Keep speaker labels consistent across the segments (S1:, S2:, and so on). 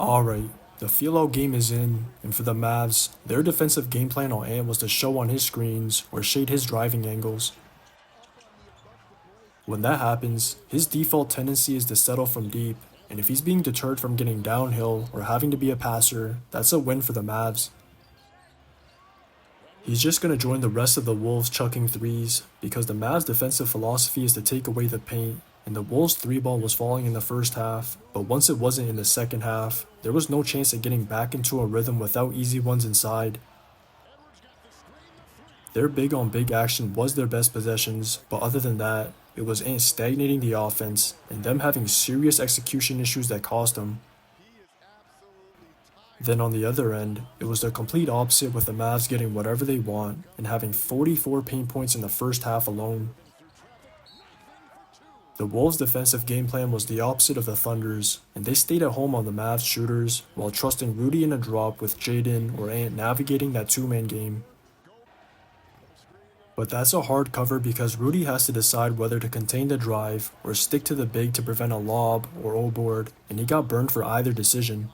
S1: Alright, the feel-out game is in, and for the Mavs, their defensive game plan on Ant was to show on his screens or shade his driving angles. When that happens, his default tendency is to settle from deep, and if he's being deterred from getting downhill or having to be a passer, that's a win for the Mavs. He's just going to join the rest of the Wolves chucking threes, because the Mavs' defensive philosophy is to take away the paint, and the Wolves' three ball was falling in the first half, but once it wasn't in the second half, there was no chance of getting back into a rhythm without easy ones inside. Their big on big action was their best possessions, but other than that, it was Ant stagnating the offense and them having serious execution issues that cost them. Then on the other end, it was the complete opposite with the Mavs getting whatever they want and having 44 paint points in the first half alone. The Wolves' defensive game plan was the opposite of the Thunder's, and they stayed at home on the Mavs shooters while trusting Rudy in a drop with Jaden or Ant navigating that two-man game. But that's a hard cover because Rudy has to decide whether to contain the drive or stick to the big to prevent a lob or O-board, and he got burned for either decision.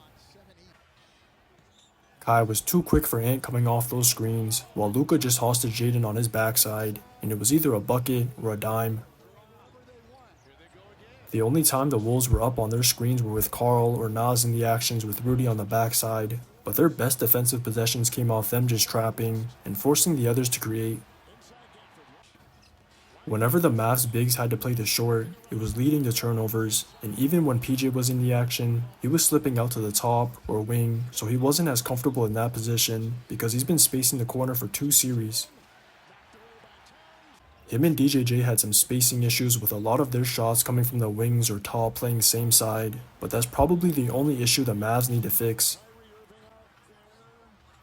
S1: Kai was too quick for Ant coming off those screens, while Luka just hosted Jaden on his backside, and it was either a bucket or a dime. The only time the Wolves were up on their screens were with Karl or Nas in the actions with Rudy on the backside, but their best defensive possessions came off them just trapping and forcing the others to create. Whenever the Mavs bigs had to play the short, it was leading to turnovers, and even when PJ was in the action, he was slipping out to the top or wing, so he wasn't as comfortable in that position because he's been spacing the corner for 2 series. Him and DJJ had some spacing issues with a lot of their shots coming from the wings or top playing same side, but that's probably the only issue the Mavs need to fix.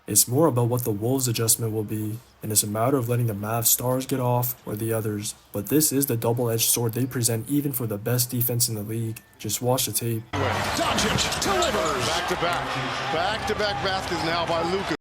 S1: It's more about what the Wolves' adjustment will be, and it's a matter of letting the Mavs stars get off or the others, but this is the double-edged sword they present even for the best defense in the league. Just watch the tape.
S2: Doncic delivers. Back-to-back baskets now by Luka.